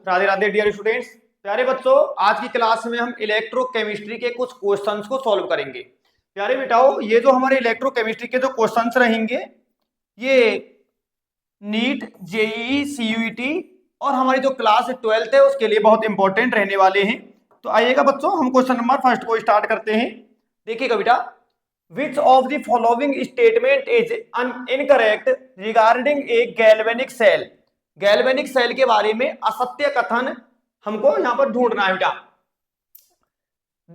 Radhe Radhe dear students. प्यारे बच्चों, आज की क्लास में हम इलेक्ट्रोकेमिस्ट्री के कुछ क्वेश्चंस को सॉल्व करेंगे। प्यारे बेटाओ, ये जो हमारे इलेक्ट्रोकेमिस्ट्री के जो क्वेश्चंस रहेंगे, ये नीट, जेईई, सीयूईटी और हमारी जो क्लास 12th है उसके लिए बहुत इंपॉर्टेंट रहने वाले हैं। तो आइएगा बच्चों, हम क्वेश्चन नंबर फर्स्ट को स्टार्ट करते हैं। देखिएगा बेटा, which of the following statement is incorrect regarding a galvanic cell. Galvanic cell के बारे में असत्य कथन हमको यहां पर ढूंढना है बेटा।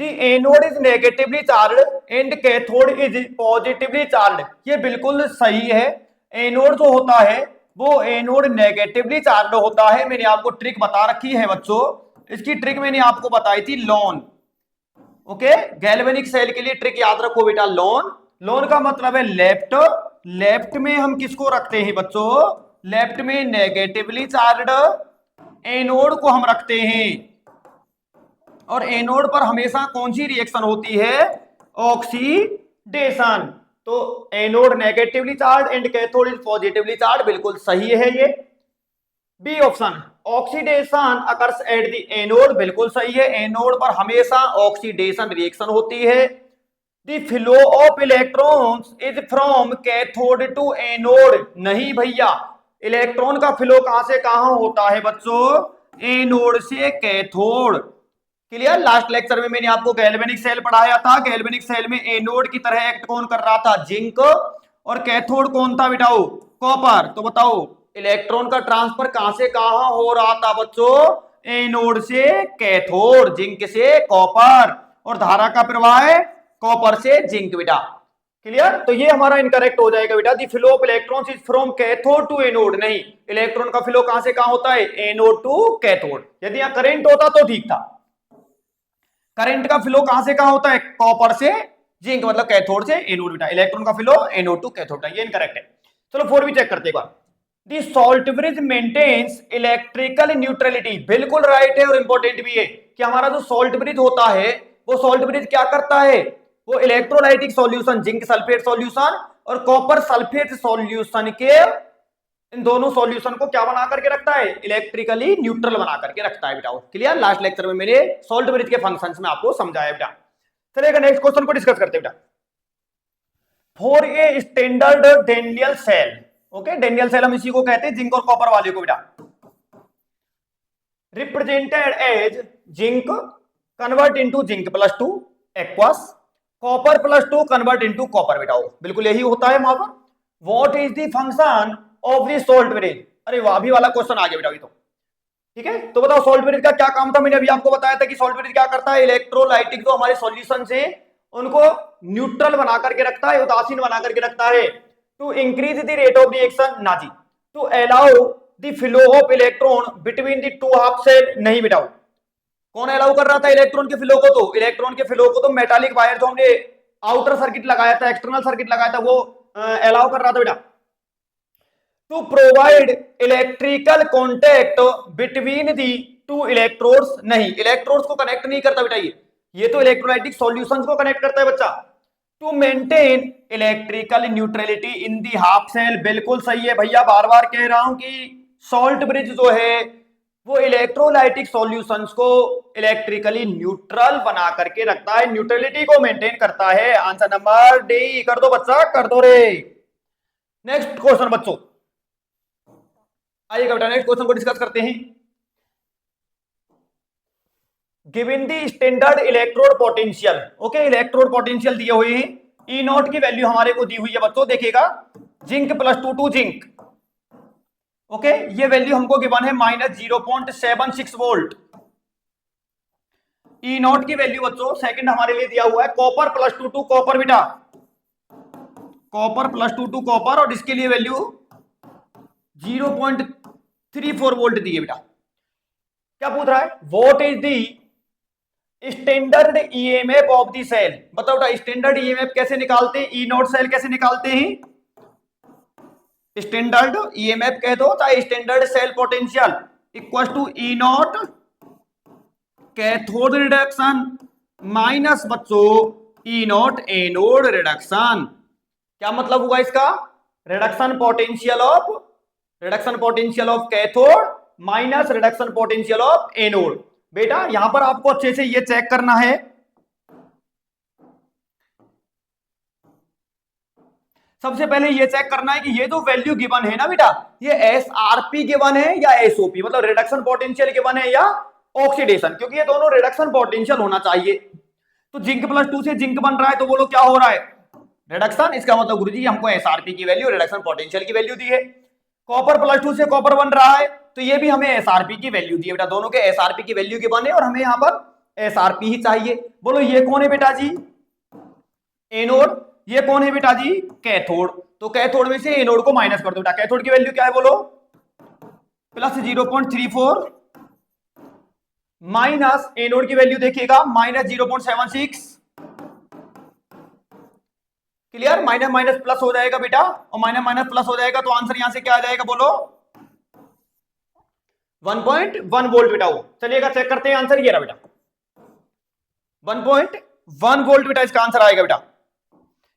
The anode is negatively charge and cathode is positively charge. ये बिल्कुल सही है। एनोड जो होता है वो एनोड नेगेटिवली चार्ज होता है। मैंने आपको ट्रिक बता रखी है बच्चों, इसकी ट्रिक मैंने आपको बताई थी लॉन। ओके, गैल्वेनिक सेल के लिए ट्रिक याद रखो बेटा, लॉन। लॉन का मतलब है लेफ्ट। लेफ्ट में हम किसको रखते हैं बच्चों? लेफ्ट में नेगेटिवली चार्ज एनोड को हम रखते हैं। और एनोड पर हमेशा कौन सी रिएक्शन होती है? ऑक्सीडेशन। तो anode negatively charge and cathode is positively charge, बिल्कुल सही है ये। B option, oxidation occurs at the anode, बिल्कुल सही है। एनोड पर हमेशा ऑक्सीडेशन रिएक्शन होती है। The flow of electrons is from cathode to anode, नहीं भैया, इलेक्ट्रॉन का फ्लो कहां से कहां होता है बच्चों? एनोड से कैथोड। क्लियर? लास्ट लेक्चर में मैंने आपको गैल्वेनिक सेल पढ़ाया था। गैल्वेनिक सेल में एनोड की तरह एक्ट कौन कर रहा था? जिंक। और कैथोड कौन था बेटाओ? कॉपर। तो बताओ इलेक्ट्रॉन का ट्रांसफर कहां से कहां हो रहा था बच्चों? एनोड से कैथोड, जिंक से कॉपर। और धारा का प्रवाह कॉपर से जिंक बेटा। क्लियर? तो ये हमारा इनकरेक्ट हो जाएगा बेटा। The flow of electrons is from cathode to anode, नहीं, इलेक्ट्रॉन का फ्लो कहां से कहां होता है? Anode to cathode. यदि यहां करंट होता तो ठीक था। करंट का फ्लो कहां से कहां होता है? कॉपर से जिंक, मतलब कैथोड से एनोड बेटा। इलेक्ट्रॉन का फ्लो एनोड टू कैथोड, ये इनकरेक्ट है। चलो 4 भी चेक करते हैं एक बार। The salt bridge maintains electrical neutrality, बिल्कुल राइट है और इंपॉर्टेंट भी है कि हमारा जो सॉल्ट ब्रिज होता है वो सॉल्ट ब्रिज क्या करता है? वो electrolytic solution, zinc sulphate solution और कॉपर सल्फेट सॉल्यूशन के, इन दोनों सॉल्यूशन को क्या बना करके रखता है? इलेक्ट्रिकली न्यूट्रल बना करके रखता है बेटा। क्लियर? लास्ट लेक्चर में मैंने सॉल्ट ब्रिज के फंक्शंस में आपको समझाया बेटा। चलिएगा नेक्स्ट क्वेश्चन को डिस्कस करते हैं बेटा। For a standard Daniell cell, okay, Daniell cell हम इसी को कहते हैं, जिंक और कॉपर वाले को बेटा। Represented as zinc convert into zinc plus 2 aqueous, copper plus 2 convert into copper बेटा। बिल्कुल यही होता है वहां पर। What is the function of the salt bridge? अरे वाह, भी वाला क्वेश्चन आ गया बेटा। तो ठीक है, तो बताओ सॉल्ट ब्रिज का क्या काम था? मैंने अभी आपको बताया था कि सॉल्ट ब्रिज क्या करता है? इलेक्ट्रोलाइटिक जो हमारे सॉल्यूशन से उनको न्यूट्रल बना करके रखता है, उदासीन बना करके रखता है। To increase the rate of reaction, ना जी। To allow the flow of electron between the two half cell, नहीं बेटा। कौन अलाउ कर रहा था इलेक्ट्रॉन के फ्लो को? तो इलेक्ट्रॉन के फ्लो को तो मेटालिक वायर जो हमने आउटर सर्किट लगाया था, एक्सटर्नल सर्किट लगाया था, वो अलाउ कर रहा था बेटा। To provide electrical contact between the two electrodes, नहीं, इलेक्ट्रोड्स को कनेक्ट नहीं करता बेटा। ये तो इलेक्ट्रोलाइटिक सॉल्यूशंस को कनेक्ट करता है बच्चा। To maintain electrical neutrality in the half cell, बिल्कुल सही है भैया। बार बार कह रहा हूं कि सॉल्ट ब्रिज जो है वो इलेक्ट्रोलाइटिक सॉल्यूशंस को इलेक्ट्रिकली न्यूट्रल बना करके रखता है, न्यूट्रलिटी को मेंटेन करता है। आंसर नंबर डी कर दो बच्चा, कर दो रे। नेक्स्ट क्वेश्चन बच्चों, आइएगा बेटा, नेक्स्ट क्वेश्चन को डिस्कस करते हैं। Given the standard electrode potential, okay, electrode potential दिए हुए हैं। ई नॉट की वैल्यू हमारे को दी हुई है बच्चों, देखिएगा, zinc plus 2 to zinc, okay, ये वैल्यू हमको गिवन है -0.76 वोल्ट। ई नॉट की वैल्यू बच्चों सेकंड हमारे लिए दिया हुआ है कॉपर प्लस 2 टू कॉपर बेटा, कॉपर प्लस 2 टू कॉपर, और इसके लिए वैल्यू 0.34 वोल्ट दी है बेटा। क्या पूछ रहा है? What is the standard EMF of the cell, बताओ बेटा स्टैंडर्ड ईएमएफ कैसे निकालते हैं? ई नॉट सेल कैसे निकालते हैं? स्टैंडर्ड ईएमएफ कह दो चाहे standard cell potential equal to E naught cathode reduction minus बच्चों ई नॉट एनोड रिडक्शन। क्या मतलब हुआ इसका? Reduction potential of cathode minus reduction potential of anode. बेटा यहां पर आपको अच्छे से ये चेक करना है, सबसे पहले ये चेक करना है कि ये जो वैल्यू गिवन है ना बेटा, ये एसआरपी गिवन है या एसओपी, मतलब रिडक्शन पोटेंशियल गिवन है या ऑक्सीडेशन, क्योंकि ये दोनों रिडक्शन पोटेंशियल होना चाहिए। तो जिंक प्लस 2 से जिंक बन रहा है, तो बोलो क्या हो रहा है, रिडक्शन। इसका मतलब गुरुजी हमको एसआरपी की वैल्यू, रिडक्शन पोटेंशियल की वैल्यू दी है। कॉपर प्लस 2 से कॉपर बन रहा है, तो ये भी हमें एसआरपी की वैल्यू दी है बेटा, दोनों के एसआरपी की वैल्यू गिवन है और हमें यहाँ पर एसआरपी ही चाहिए। बोलो ये कौन है बेटा जी, एनोड। ये कौन है बेटा जी, कैथोड। तो कैथोड में से एनोड को माइनस कर दो बेटा। कैथोड की वैल्यू क्या है बोलो, प्लस 0.34 माइनस एनोड की वैल्यू देखिएगा minus 0.76। Clear, minus minus plus हो जाएगा बेटा, और माइनस माइनस प्लस हो जाएगा, तो आंसर यहां से क्या आ जाएगा बोलो, 1.1 वोल्ट बेटा। वो चलिएगा चेक करते हैं आंसर, ये रहा बेटा 1.1 वोल्ट बेटा, इसका आंसर आएगा बेटा।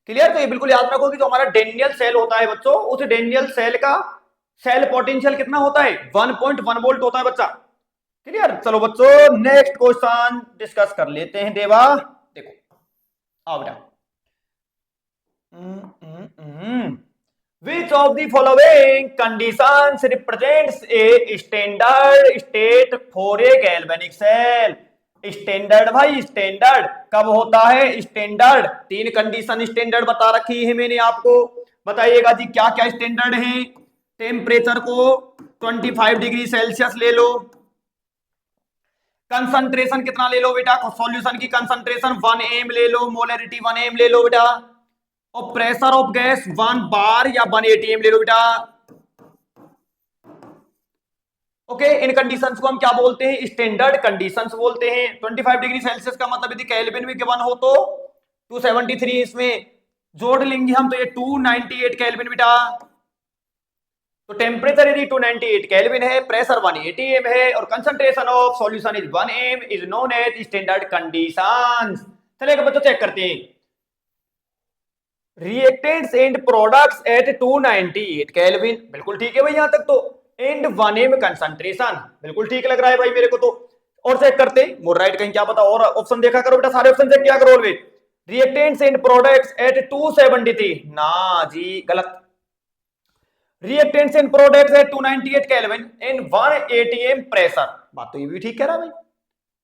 क्लियर, तो ये बिल्कुल याद रखो कि जो हमारा डेनियल सेल होता है बच्चों, उस डेनियल सेल का सेल पोटेंशियल कितना होता है, 1.1 वोल्ट होता है बच्चा। क्लियर, चलो बच्चों नेक्स्ट क्वेश्चन डिस्कस कर लेते हैं। देवा देखो, आओ बेटा, Which of the following conditions represents a standard state for a galvanic cell? Standard भाई, स्टैंडर्ड कब होता है, स्टैंडर्ड तीन कंडीशन स्टैंडर्ड बता रखी है मैंने आपको, बताइएगा जी क्या क्या स्टैंडर्ड है। टेम्परेचर को 25 डिग्री सेल्सियस ले लो, कंसंट्रेशन कितना ले लो बेटा, सॉल्यूशन की कंसंट्रेशन 1 एम ले लो, मोलरिटी 1 एम ले लो बेटा, और प्रेशर ऑफ गैस 1 बार या 1 एटीएम ले लो बेटा। ओके, इन कंडीशंस को हम क्या बोलते हैं, स्टैंडर्ड कंडीशंस बोलते हैं। 25 डिग्री सेल्सियस का मतलब यदि केल्विन में गिवन हो तो 273, इसमें जोड़ लेंगे हम तो ये 298 केल्विन बेटा। तो टेम्परेचर यदि 298 केल्विन है, प्रेशर 180 एम है, और concentration of solution is 1 M, is known as standard conditions. चलिए बच्चों चेक करते हैं, reactants and products at 298 kelvin, बिल्कुल ठीक है भाई यहां तक तो, एंड 1 एम कंसंट्रेशन, बिल्कुल ठीक लग रहा है भाई मेरे को तो। और चेक करते मोर राइट कहीं क्या पता और ऑप्शन देखा करो बेटा, सारे ऑप्शन चेक किया करो always. Reactants and products at 273, ना जी गलत। Reactants and products at 298 kelvin and 180 M pressure, बात तो ये भी ठीक कह रहा है भाई,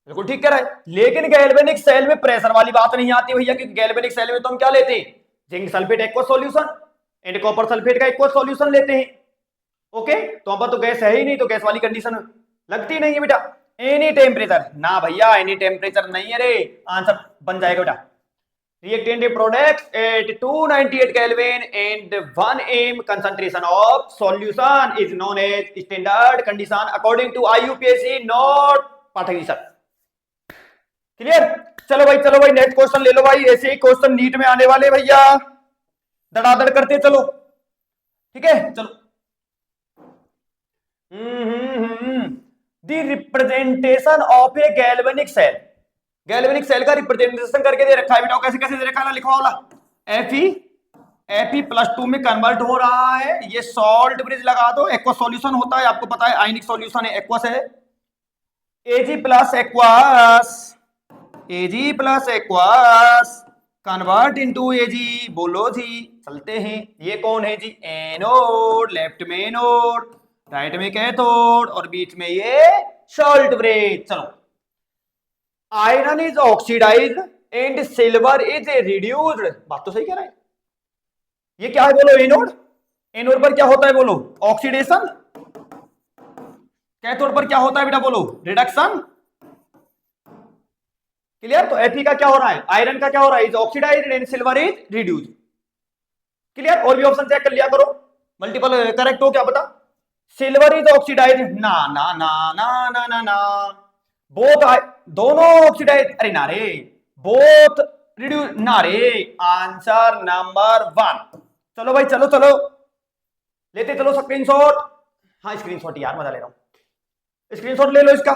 बिल्कुल ठीक कह रहा है। लेकिन गैल्वेनिक सेल में प्रेशर वाली बात नहीं आती भैया, क्योंकि गैल्वेनिक सेल में तो हम क्या लेते हैं, zinc sulphate aqua solution and copper sulphate का एक्वा सॉल्यूशन लेते हैं। ओके, तो अब तो गैस है ही नहीं, तो गैस वाली कंडीशन लगती नहीं है बेटा। एनी टेम्परेचर, ना भैया एनी टेम्परेचर नहीं है रे, आंसर बन जाएगा बेटा reactant products at 298 Kelvin and 1 m concentration of solution is known as standard condition according to IUPAC, not Pathak sir. Clear, चलो भाई नेक्स्ट क्वेश्चन ले लो भाई, ऐसे ही क्वेश्चन नीट में आने वाले भैया, दड़ादड़ करते चलो, ठीक है चलो। The representation of a galvanic cell, galvanic cell का रिप्रेजेंटेशन करके दे रखा है बेटा, कैसे कैसे दे रखा है लिखवा वाला, Fe+2 में कन्वर्ट हो रहा है, ये सॉल्ट ब्रिज लगा दो, एक्वा सॉल्यूशन होता है आपको पता है, आयनिक सॉल्यूशन है, एक्वस है, Ag plus aqueous, Ag plus aqueous convert into Ag, बोलो जी चलते हैं। ये कौन है जी, एनोड, लेफ्ट में एनोड, राइट में कैथोड, और बीच में ये सॉल्ट ब्रिज। चलो, iron is oxidised and silver is reduced, बात तो सही कह रहा है। ये क्या है बोलो, एनोड, एनोड पर क्या होता है बोलो, ऑक्सीडेशन, कैथोड पर क्या होता है बेटा बोलो, रिडक्शन। क्लियर, तो Fe का क्या हो रहा है, आयरन का क्या हो रहा है, is oxidised and silver is reduced. Clear, और भी ऑप्शन चेक कर लिया करो, मल्टीपल करेक्ट हो क्या बता, सिल्वर इज ऑक्सीडाइज्ड, ना ना ना ना ना ना ना, बोथ दोनों ऑक्सीडाइज, अरे ना रे, बोथ रिड्यूस, ना रे, आंसर नंबर 1। चलो भाई चलो चलो लेते चलो स्क्रीनशॉट, हाँ स्क्रीनशॉट यार मजा ले रहा हूं, स्क्रीनशॉट ले लो इसका,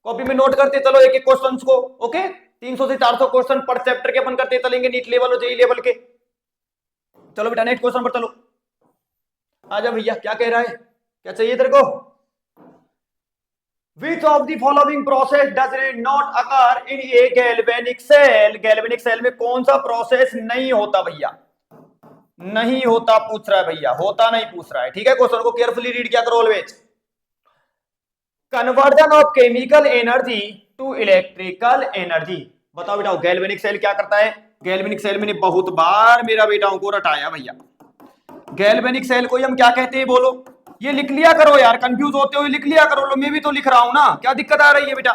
कॉपी में नोट करते चलो एक एक क्वेश्चंस को। ओके, 300 से 400 क्वेश्चन पर चैप्टर के अपन करते चलेंगे, नीट लेवल और जेई लेवल के। चलो बेटा नेक्स्ट क्वेश्चन पर चलो, आजा भैया क्या कह रहा है, क्या चाहिए तेरे को, which of the following process does not occur in a galvanic cell, galvanic cell में कौन सा प्रोसेस नहीं होता भैया, नहीं होता पूछ रहा है भैया, होता नहीं पूछ रहा है, ठीक है। क्वेश्चन को केयरफुली रीड किया करो always. Conversion of chemical energy to electrical energy, बताओ बेटा गैल्वेनिक सेल क्या करता है। गैल्वेनिक सेल मैंने बहुत बार मेरा बेटाओं को रटाया भैया। गैल्वेनिक सेल को हम क्या कहते हैं बोलो, ये लिख लिया करो यार, कंफ्यूज होते हो लिख लिया करो, लो मैं भी तो लिख रहा हूं ना, क्या दिक्कत आ रही है बेटा।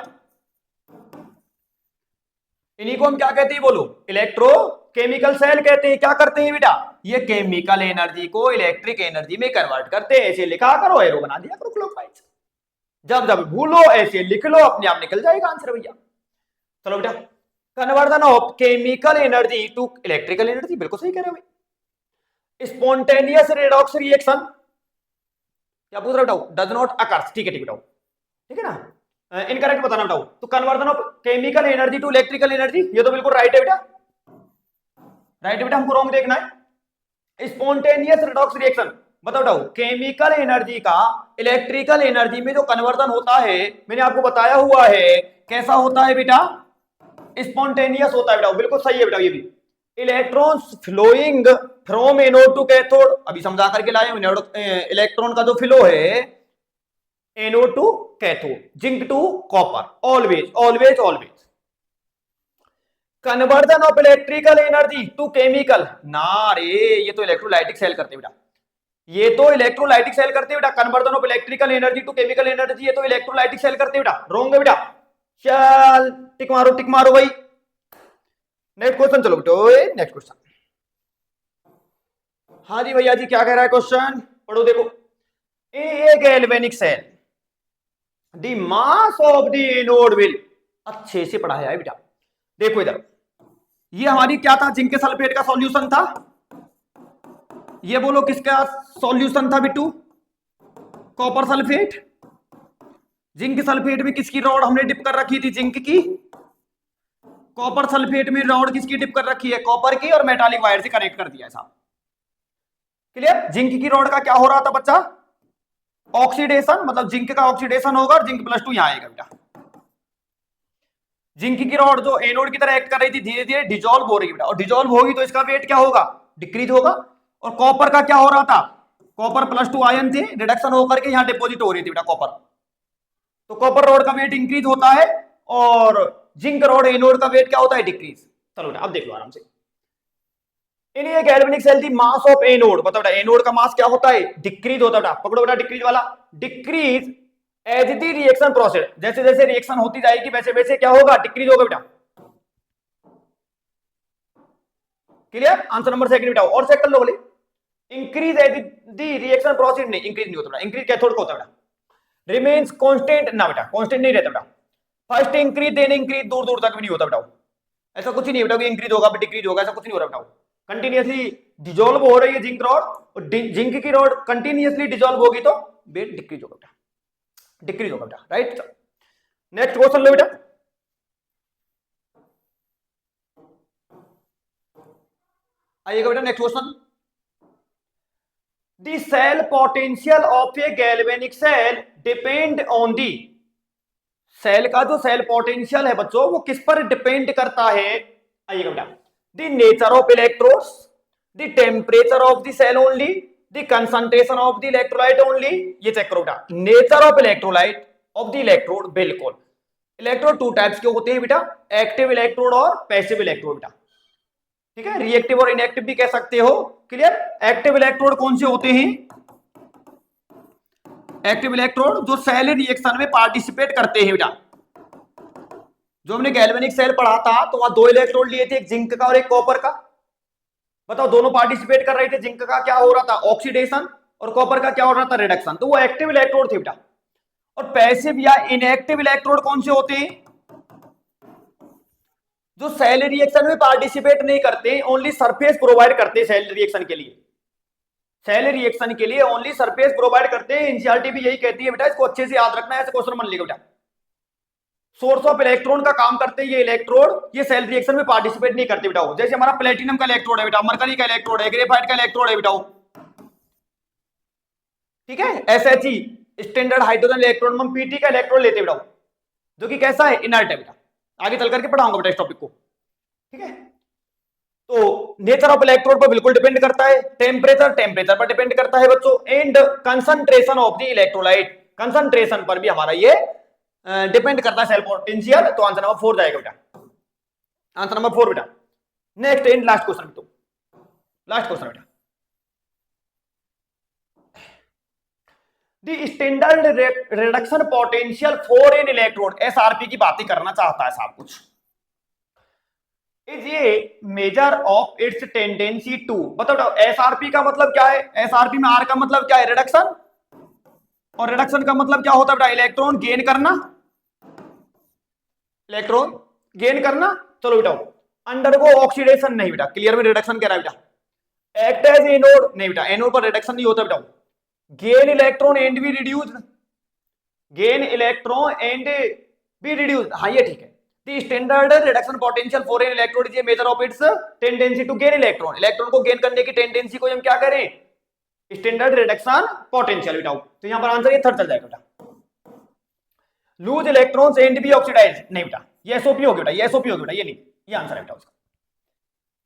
इन्हीं को हम क्या कहते हैं बोलो, इलेक्ट्रो केमिकल सेल कहते हैं। क्या करते हैं बेटा, ये केमिकल एनर्जी को इलेक्ट्रिक एनर्जी में कन्वर्ट करते हैं। ऐसे लिखा करो, एरो बना दिया करो क्लॉकवाइज, जब जब भूलो ऐसे लिख लो, अपने आप निकल जाएगा आंसर भैया। चलो बेटा, conversion of chemical energy to electrical energy, बिल्कुल सही कह रहे हो भाई। स्पॉन्टेनियस रेडॉक्स रिएक्शन क्या पूछ रहा हूं, डज नॉट अकर, ठीक है बेटा, ठीक है ना। इनकरेक्ट बताना बेटा। तो conversion of chemical energy to electrical energy, ये तो बिल्कुल राइट है बेटा, राइट है बेटा, हमको रॉन्ग देखना है। स्पॉन्टेनियस रिडॉक्स रिएक्शन बताओ बेटा, केमिकल एनर्जी का इलेक्ट्रिकल एनर्जी में जो कन्वर्जन होता है, मैंने आपको बताया हुआ है कैसा होता है बेटा, स्पॉन्टेनियस होता है बेटा, बिल्कुल सही है बेटा। ये भी electrons flowing from anode to cathode, अभी समझा करके लाए इलेक्ट्रॉन का जो फ्लो है anode to cathode, zinc to copper, always always always. Conversion of electrical energy to chemical, ना रे ये तो इलेक्ट्रोलाइटिक सेल करते बेटा, ये तो इलेक्ट्रोलाइटिक सेल करते बेटा। Conversion of electrical energy to chemical energy, ये तो इलेक्ट्रोलाइटिक सेल करते बेटा, रॉन्ग है बेटा। चल टिक मारो भाई। नेक्स्ट क्वेश्चन चलो बेटो, नेक्स्ट क्वेश्चन। हाँ जी भैया जी, क्या कह रहा है क्वेश्चन, पढ़ो देखो। A galvanic cell the mass of the anode will, अच्छे से पढ़ाया है बेटा। देखो इधर, ये हमारी क्या था, जिंक के सल्फेट का सॉल्यूशन था। ये बोलो किसका सॉल्यूशन था Bittu, copper sulphate. Zinc sulphate में किसकी रॉड हमने डिप कर रखी थी, जिंक की। कॉपर सल्फेट में रॉड किसकी डिप कर रखी है, कॉपर की, और मेटालिक वायर से कनेक्ट कर दिया है साहब। क्लियर। जिंक की रॉड का क्या हो रहा था बच्चा, ऑक्सीडेशन, मतलब जिंक का ऑक्सीडेशन होगा और जिंक +2 यहां आएगा बेटा। जिंक की रॉड जो एनोड की तरह एक्ट कर रही थी, धीरे धीरे डिजोल्व हो रही है बेटा, और डिजोल्व होगी तो इसका वेट क्या होगा, डिक्रीज होगा। और कॉपर का क्या हो रहा था, कॉपर +2 आयन थे, रिडक्शन होकर के यहां डिपोजिट हो रही थी बेटा कॉपर, तो कॉपर रॉड का वेट इंक्रीज होता है, और जिंक रॉड एनोड का वेट क्या होता है, डिक्रीज। चलो बेटा अब देख लो आराम से। इन ये galvanic cell the mass of anode, बताओ बेटा एनोड का मास क्या होता है, डिक्रीज होता है बेटा, पकड़ो बेटा डिक्रीज वाला, decrease as the reaction process, जैसे जैसे रिएक्शन होती जाएगी वैसे वैसे क्या होगा, डिक्रीज होगा बेटा। क्लियर। आंसर नंबर सेकंड बेटा, और चेक कर लो बोले, increase as the reaction process, नहीं इंक्रीज नहीं होता बेटा, इंक्रीज कैथोड का होता है बेटा। रिमेन्स कांस्टेंट, ना बेटा कांस्टेंट नहीं रहता बेटा, फर्स्ट इंक्रीज देन इंक्रीज दूर दूर तक भी नहीं होता बेटा, ऐसा कुछ ही नहीं बेटा कि इंक्रीज होगा डिक्रीज होगा, ऐसा कुछ नहीं हो रहा बेटा। कंटिन्यूअसली डिजोल्व हो रही है जिंक रॉड, और जिंक की रॉड कंटिन्यूअसली डिजोल्व होगी तो वेट डिक्रीज होगा बेटा, डिक्रीज होगा बेटा, राइट। नेक्स्ट क्वेश्चन लो बेटा, आइएगा बेटा next question. The cell potential of a galvanic cell depend on the, cell का जो सेल पोटेंशियल है बच्चों वो किस पर डिपेंड करता है, आइएगा बेटा। The nature of electrodes, the temperature of the cell only, the concentration of the electrolyte only, ये चेक करो बेटा। Nature of electrolyte of the electrode, बिल्कुल इलेक्ट्रोड 2 टाइप्स के होते हैं बेटा, एक्टिव इलेक्ट्रोड और पैसिव इलेक्ट्रोड बेटा, ठीक है, रिएक्टिव और इनएक्टिव भी कह सकते हो। क्लियर। एक्टिव इलेक्ट्रोड कौन से होते हैं, एक्टिव इलेक्ट्रोड जो सेल रिएक्शन में पार्टिसिपेट करते हैं बेटा। जो हमने गैल्वेनिक सेल पढ़ा था तो वहां 2 इलेक्ट्रोड लिए थे, एक जिंक का और एक कॉपर का, बताओ दोनों पार्टिसिपेट कर रहे थे, जिंक का क्या हो रहा था ऑक्सीडेशन, और कॉपर का क्या हो रहा था रिडक्शन, तो वो एक्टिव इलेक्ट्रोड थे बेटा। और पैसिव या इनएक्टिव इलेक्ट्रोड कौन से होते हैं, जो सेल रिएक्शन में पार्टिसिपेट नहीं करते, ओनली सरफेस प्रोवाइड करते हैं सेल रिएक्शन के लिए, सेल रिएक्शन के लिए ओनली सरफेस प्रोवाइड करते हैं। एनसीईआरटी भी यही कहती है बेटा, इसको अच्छे से याद रखना है, ऐसे क्वेश्चन मान लीजिएगा बेटा। सोर्स ऑफ इलेक्ट्रॉन का काम करते हैं ये इलेक्ट्रोड, ये सेल रिएक्शन में पार्टिसिपेट नहीं करते बेटा। जैसे हमारा प्लेटिनम का इलेक्ट्रोड है बेटा, मरकरी का इलेक्ट्रोड है, ग्रेफाइट का इलेक्ट्रोड है बेटा, ठीक है। SHE स्टैंडर्ड हाइड्रोजन इलेक्ट्रॉन हम पीटी का इलेक्ट्रॉन लेते बेटा, जो कि कैसा है, इनर्ट है बेटा। आगे चल करके पढ़ाऊंगा बेटा इस टॉपिक को, ठीक है। तो नेचर ऑफ इलेक्ट्रोड पर बिल्कुल डिपेंड करता है, टेम्परेचर पर डिपेंड करता है बच्चों, and concentration of the electrolyte, concentration पर भी हमारा ये डिपेंड करता है सेल पोटेंशियल। तो आंसर नंबर 4 जाएगा बेटा, आंसर नंबर 4 बेटा। नेक्स्ट एंड लास्ट क्वेश्चन, तो लास्ट क्वेश्चन बेटा, the standard reduction potential for an electrode, SRP की बात ही करना चाहता है साहब कुछ, इज ये measure of its tendency to, बताओ एसआरपी का मतलब क्या है, एसआरपी में आर का मतलब क्या है, रिडक्शन, और रिडक्शन का मतलब क्या होता है बेटा, इलेक्ट्रॉन गेन करना, इलेक्ट्रॉन गेन करना। चलो बेटा, अंडरगो ऑक्सीडेशन नहीं बेटा, क्लियर में रिडक्शन कह रहा है बेटा। एक्ट एज एनोड नहीं बेटा, एनोड पर रिडक्शन नहीं होता बेटा। Gain electron and be reduced, gain electron and be reduced, हाँ ये ठीक है। The standard reduction potential for an electrode is a measure of its tendency to gain electron, electron को गेन करने की टेंडेंसी को हम क्या करें, स्टैंडर्ड रिडक्शन पोटेंशियल बेटा। तो यहां पर आंसर ये थर्ड चल जाएगा बेटा। Lose electrons and be oxidise नहीं बेटा, ये एसओपी हो गया बेटा, ये एसओपी हो गया बेटा, ये नहीं, ये आंसर है बेटा उसका,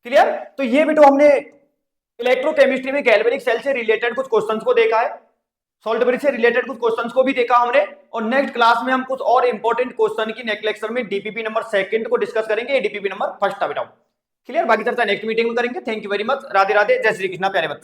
क्लियर। तो ये बेटा हमने इलेक्ट्रोकेमिस्ट्री में गैल्वेनिक सेल से रिलेटेड कुछ क्वेश्चंस को देखा है, सॉल्ट ब्रिज से रिलेटेड कुछ क्वेश्चंस को भी देखा हमने, और नेक्स्ट क्लास में हम कुछ और इंपॉर्टेंट क्वेश्चन की नेक्स्ट लेक्चर में डीपीपी नंबर 2 को डिस्कस करेंगे, डीपीपी नंबर 1 था बेटा, क्लियर। बाकी चर्चा नेक्स्ट मीटिंग में करेंगे। Thank you very much, Radhe Radhe, जय श्री कृष्णा प्यारे बच्चों।